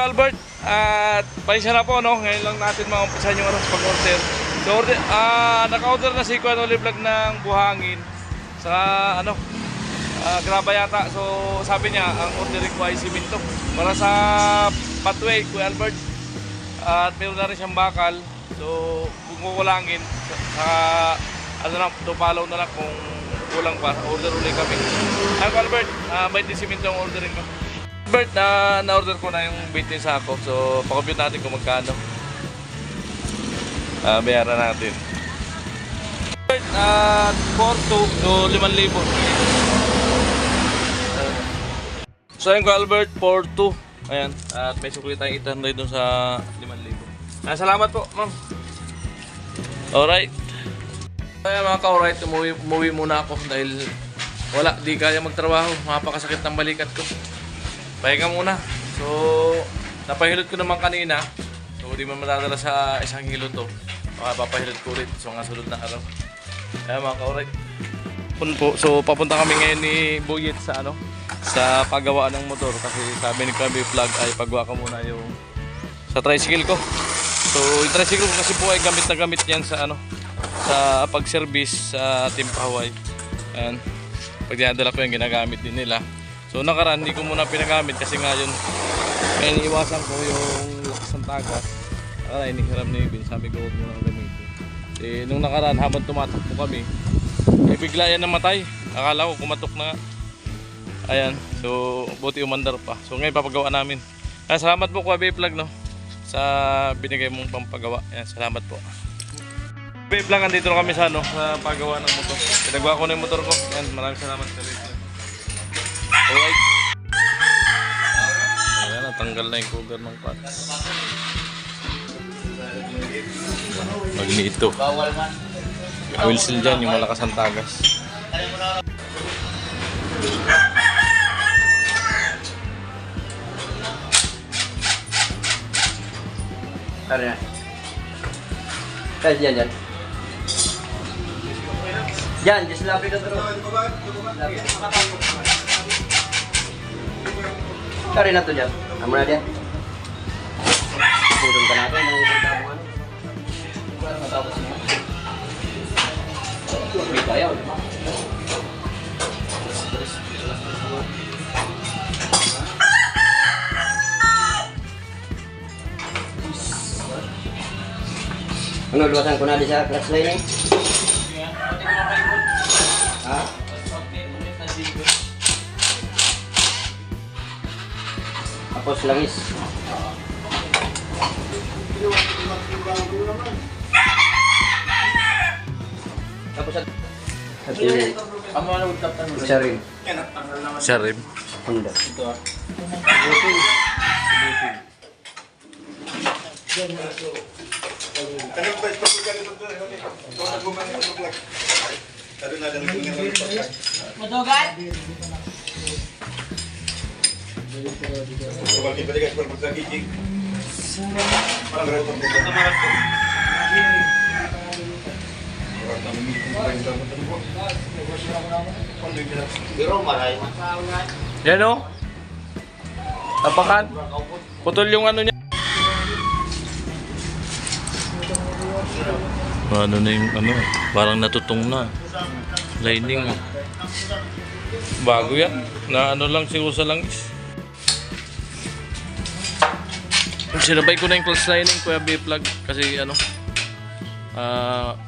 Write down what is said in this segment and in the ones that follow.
Albert, at pansya na po, no? Ngayon lang natin maumpisan yung pag-order. So, naka-order na si Kuya Noli Vlog ng buhangin sa graba yata. So, sabi niya, ang ordering ko ay siminto para sa pathway, Kuya Albert. At meron na rin siyang bakal. So, kung kukulangin, follow na lang kung kulang pa. Order ulit kami. Kuya Albert, may siminto ang ordering ko. Albert, na-order ko na yung 20 sako. So, pa-compute natin kung magkano. Bayaran natin. Albert, 4,200 so 5,000. So, ayun ko Albert, 4,200. Ayan, at may sukli tayong 800 dun sa 5,000. Salamat po, ma'am. Alright. Ayan mga ka-alright, umuwi muna ako dahil di kaya magtrabaho. Mapakasakit ng balikat ko. Pahinga muna. So, napahilot ko naman kanina. So, di man madadala sa isang hilo to. Papahilot ko ulit. So, nga sunod na araw. Kaya mga ka-alright. So, papunta kami ngayon ni Buyet sa sa paggawaan ng motor. Kasi sabi ni Krabi Vlog ay paggawa ko muna yung sa tricycle ko. So, yung tricycle ko kasi po ay gamit na gamit yan sa sa pag-service sa Team Pahaway. Ayan. Pag dinadala ko yung ginagamit din nila. So nakaraan hindi ko muna pinagamit kasi nga yun kaya iniiwasan ko yung lakas ng tagas. Nakaraan inihiram ni Ibin, sabi ko huwag muna ang gamitin. Nung nakaraan habang tumatakbo kami bigla yan namatay. Akala ko kumatok na. Ayan, so buti umandar pa. So ngayon papagawa namin. Salamat po Kuya Vlog sa binigay mong pampagawa. Ayan, salamat po. Kuya Vlog, andito na kami sa paggawa ng motor. Pinagawa ko na yung motor ko. Ayan, maraming salamat sa Kuya Vlog. Alright. Ayan, natanggal na yung cover ng parts. Magniito. Oil seal dyan, yung malakas ang tagas. Ano yan? Kaya dyan. Diyan, just lapit na doon. Kari na to dyan. Amo na dyan. Pudong ka natin. Ang isang tabungan. Matapos niya. May bayaw. Ano, luwasan ko na di sa clutch line eh? Ha? Tapos langis. Tapos at yung Sharim. Honda. Madogat? Yan o. Tapakan. Putol yung niya. Ano na yung parang natutong na. Lining. Bago yan. Na lang siguro sa langis. Sinabay ko na yung close lining Kuya Vlog kasi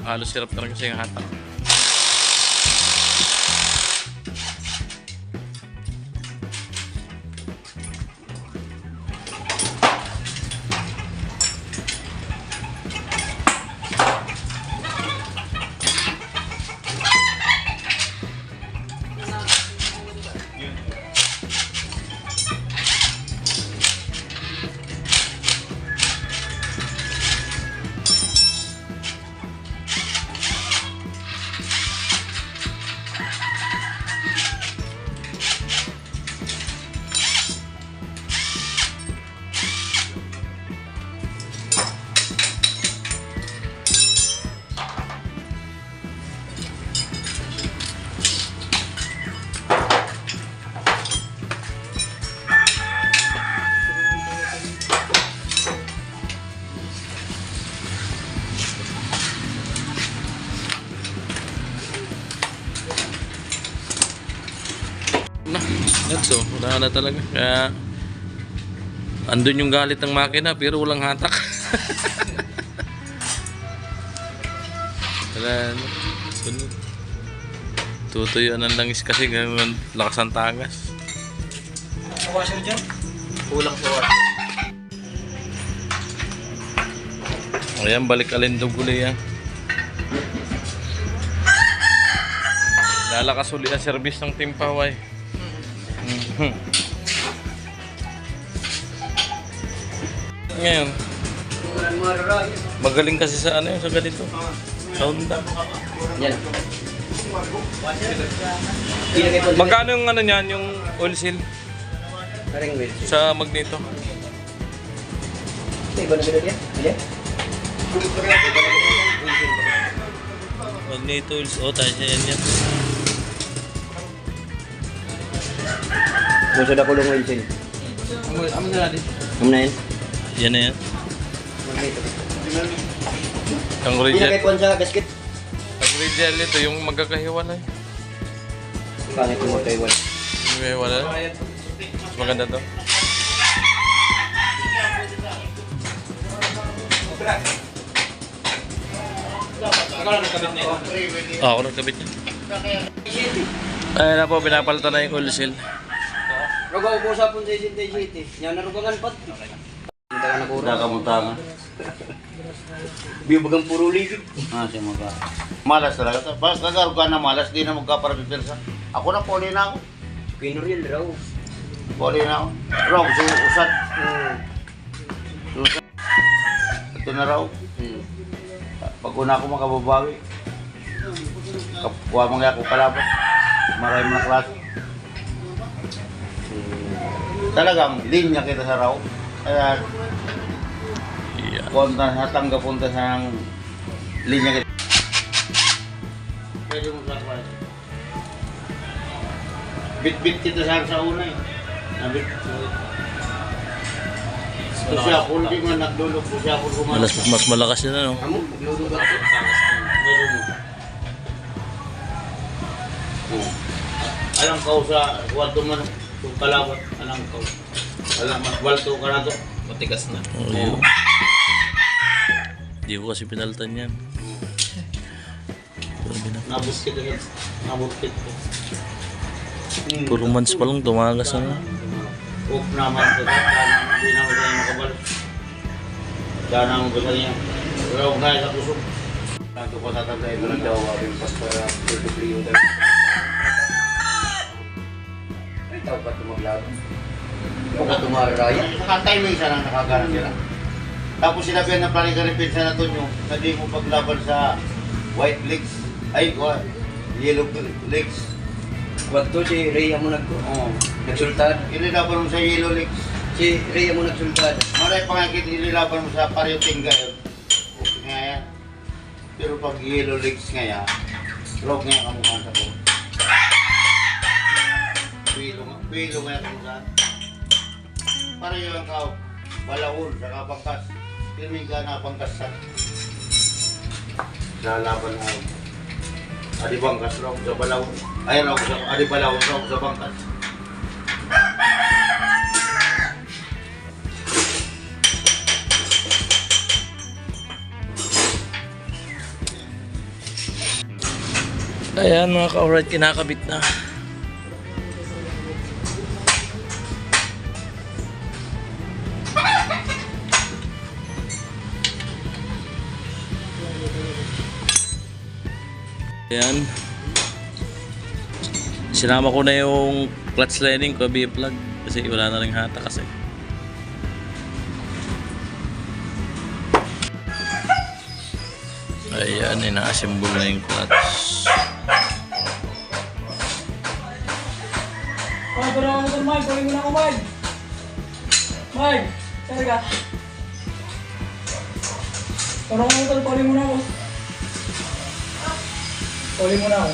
halos hirap na rin kasi yung hatak. That's so, wala na talaga. Kaya, andun yung galit ng makina pero walang hatak. Wala na. Sunod. Tutuyuan ng langis kasi ganun lakas ang tagas. Washer dyan? Kulang sa washer. Ayan, balik alindog uli yan. Lalakas uli ang service ng Team Paway. Ngayon, magaling kasi sa ano yun, sa ganito. Sound lang. Yan. Magkano yung ano niyan, yung oil seal Karing wheel. sa magneto? Ito, iba na bilad yan? Hindi? Magneto oil seal, tayo siya yan. Gusto na kulong wheel seal. Amo na natin. Ano na yan? Yan na yan. Magneto. Ang Hindi na original, kay sa gasket. ang original ito, yung magkakahiwalay. Pangit mo ito iwan. Yung magkakahiwalay. Mas maganda to. Ikaw lang nagkabit niya. Ako nagkabit niya. Ayun na po, pinapalitan na yung oil seal. Rogaw po sa pun sa City. Yan na rugangan pat. Hindi ka nakuro. Nakamuntangan. Bibagang puro ligid. Siya mga malas talaga. Basta kagaro ka na malas, di na magkaparapipirsa. Ako na, poli na ako. Pinuriel raw. Poli na ako. Raw, so usad. Usad. Ito na raw. Pag una ako makababawi. Kapwa mga ako kalaban. Maraming mga klase. Talagang linya kita sa raw. Kaya Yeah. kontra natanggap punta sa ng linya kita. Pwede mo sa kway. Bit-bit kita sa una eh. Nabit. Siya kung di man nagdulog ko siya kung Mas malakas yun ano. Amo, maglulugan ko. Meron mo. Alam ka sa kwarto man kung kalaban. Alam ka. Alam mas balto ka na to. Matigas na. Oh, yun. Di ko kasi pinalitan yan. Nabuskit agad. Nabuskit ko. Puro months pa lang tumagas na. Huwag naman ito. Hindi naman tayo makabal. Dahil naman ko sa niya. Pero huwag kaya sa puso. Tanto ko tatagay ko ng daw abing pas para tutupliyo tayo. Ay, tao pa tumaglaban. Baka tumaraya. Naka-timing siya lang nakagana sila. Tapos sinabihan ng Planica-Repensa na Tonyo na di mo paglaban sa white legs. Ay, yellow legs. Wag to si Rhea mo Oo. nagsultad. Inilaban mo sa yellow legs. Si Rhea mo nagsultad. Maray pangakit inilaban mo sa Pariotinga yun. Okay nga yan. Pero pag yellow legs nga yan, log nga yung kamukha sa ko. Pilo nga yung kamukha. Para yung kao, balawon, saka pangkas. Filming ka na pangkas sa lalaban na adi bangkas raw sa balawon. Ay raw sa adi balawon raw sa bangkas. Ayan mga ka-alright, kinakabit na. Ayan. Sinama ko na yung clutch lining ko, B-plug. Kasi wala na rin hata kasi. Ayan, ina-assemble na yung clutch. Mike, wala ka motor, Mike. Kunin mo na ako, Mike. Mike, saan ka? Wala ka motor, kunin mo na ako. Kunin mo na ako.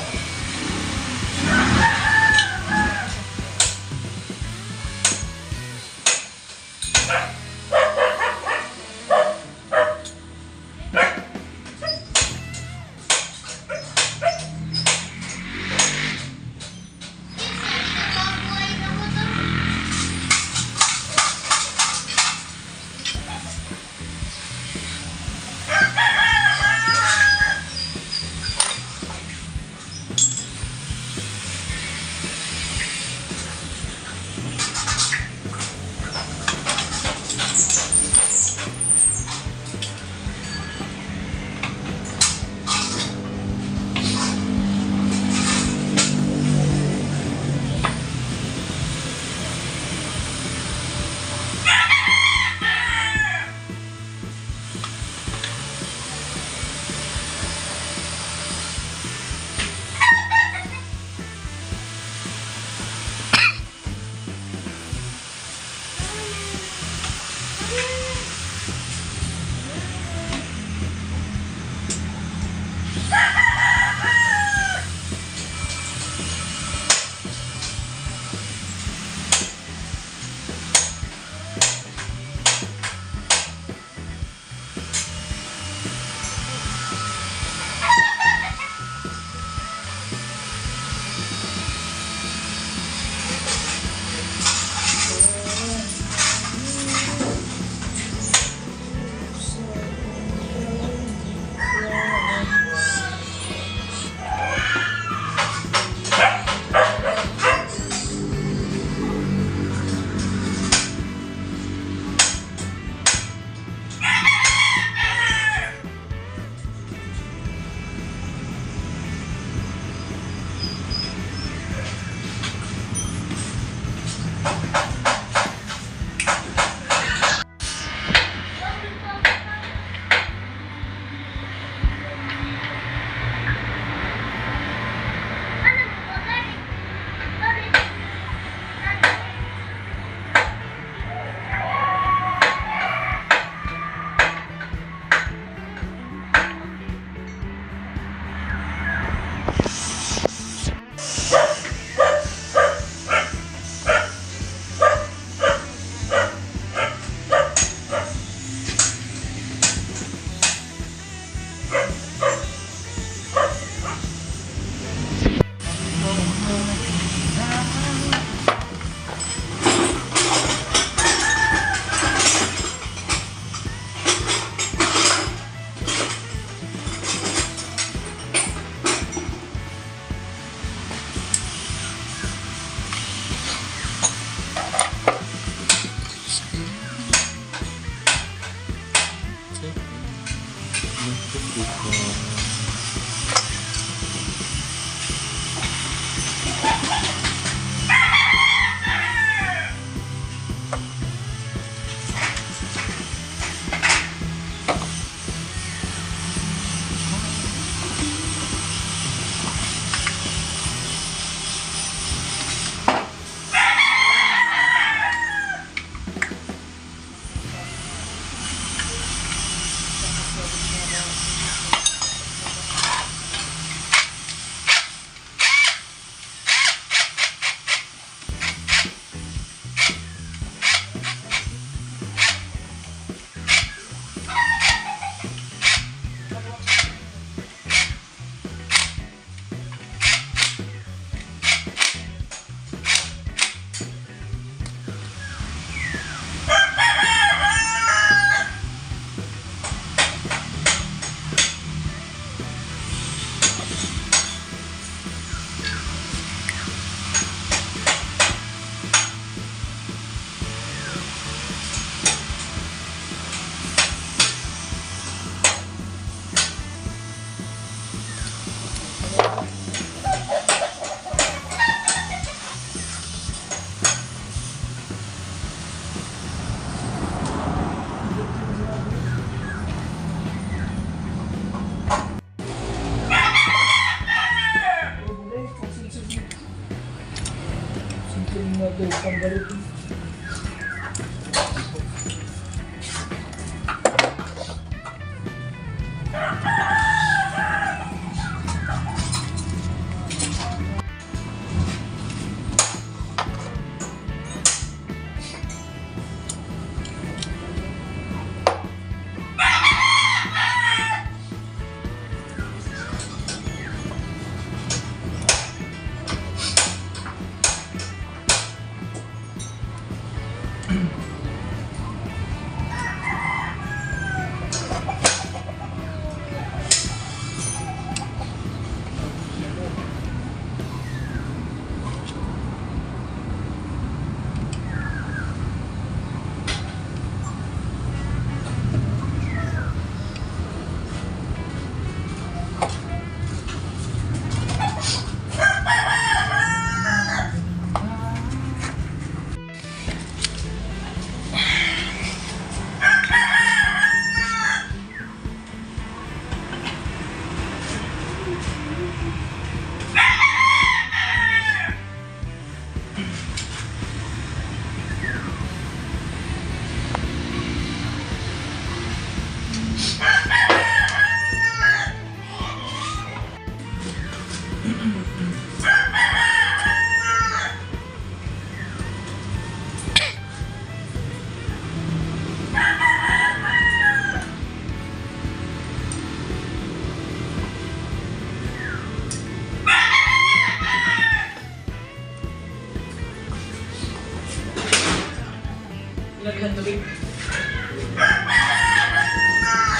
Lagyan ng tubig.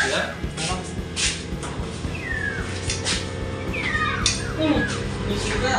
Sila? Isip ka.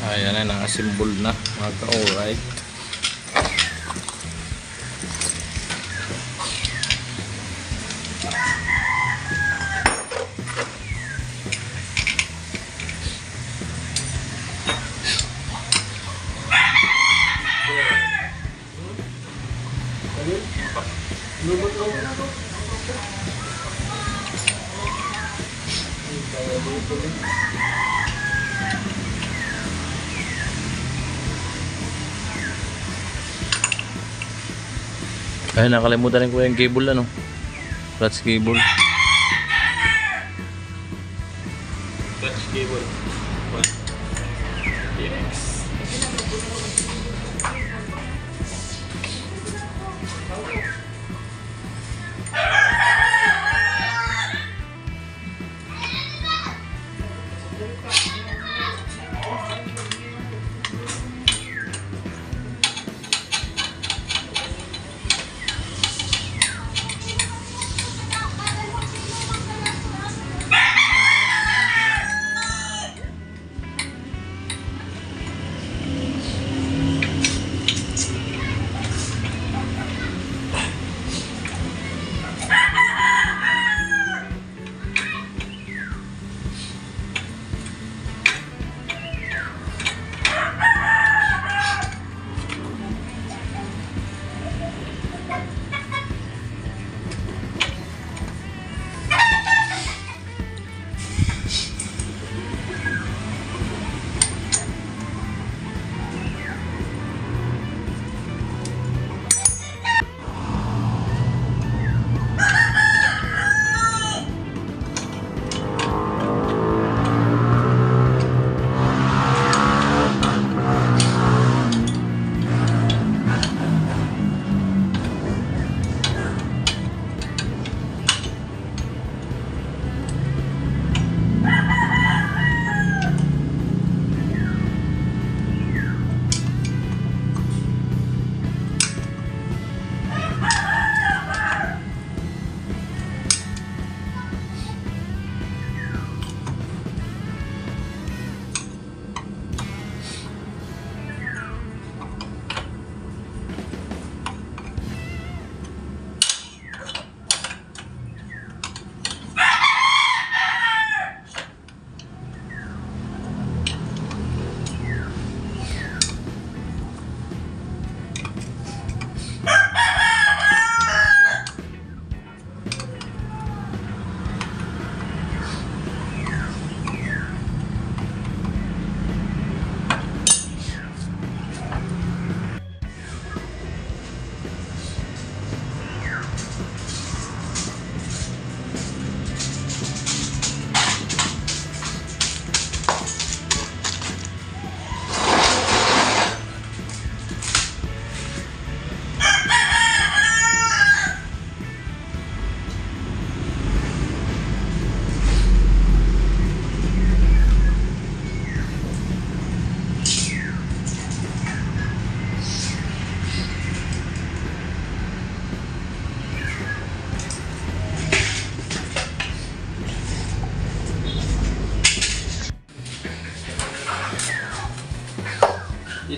Ayan na, naka-symbol na mga ka-alright. Ay, nakalimutan rin ko yung cable ano. Clutch cable. Clutch cable.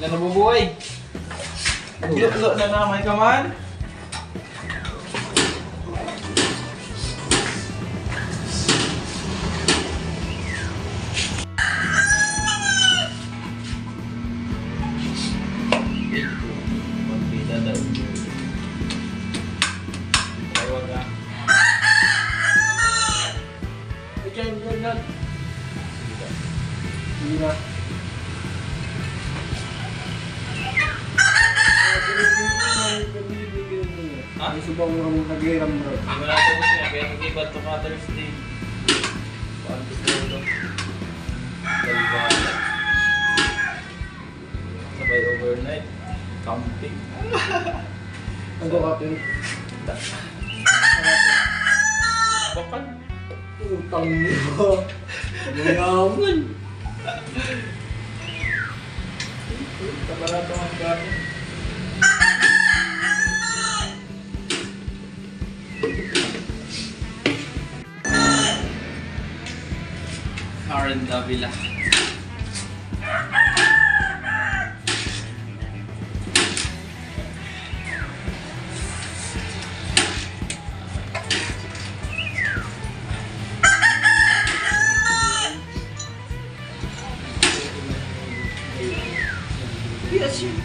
na nabubuhay. Nagluto na naman ka man. Pagpita daw. Tawag ka. Diyan. Hira. Ha? May subaw mo kami nag-iram bro. Wala ko siya, kaya nag-iba to Father's Day. Paano ko ito? Daliwala. Sabay overnight. Camping. Ang bukatin. Bakal. Utang mo. Mayaman. Kabarato ang gano'n. Karen Davila. Yes, yun.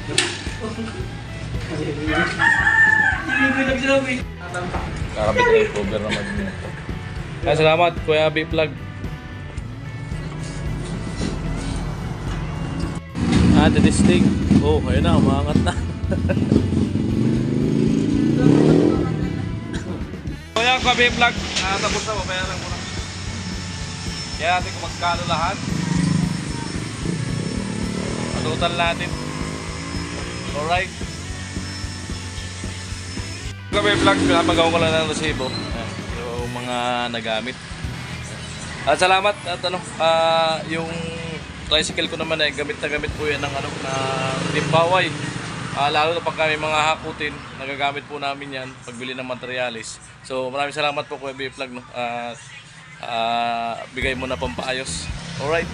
Hindi ko nagsabi. Kakabit na yung cover naman niya. Salamat, Kuya B-Plug. Titisting. Oh, ayun na, umangat na. Kuya, Kuya B-Plug. Tapos na, mabayaran ko na. Kaya natin kung magkano lahat. Total natin. Alright. Kuya B-Plug, pinapagawa ko lang ng resibo. Yung mga nagamit. At salamat at yung tricycle ko naman ay gamit na gamit po yan ng timpaway. Lalo na pag kami mga hakutin, nagagamit po namin yan pagbili ng materialis. So maraming salamat po Kuya B-Plug, no? Bigay mo na pampaayos. Alright.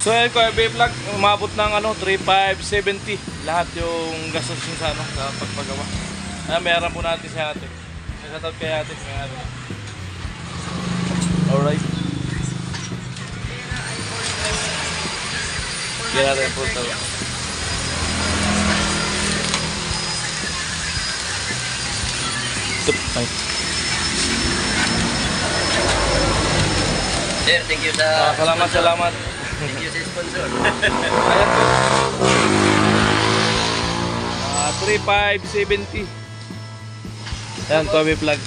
So ayun Kuya B-Plug, umabot ng 3,570 lahat yung gastos yung sa pagpagawa. Meron po natin si ate. Shoutout kay ate. Alright. Kaya rin po ito. Sir, thank you sa... Salamat. Thank you sa sponsor. Ayan po. 3,570. Ayan, Kuya B-Plug.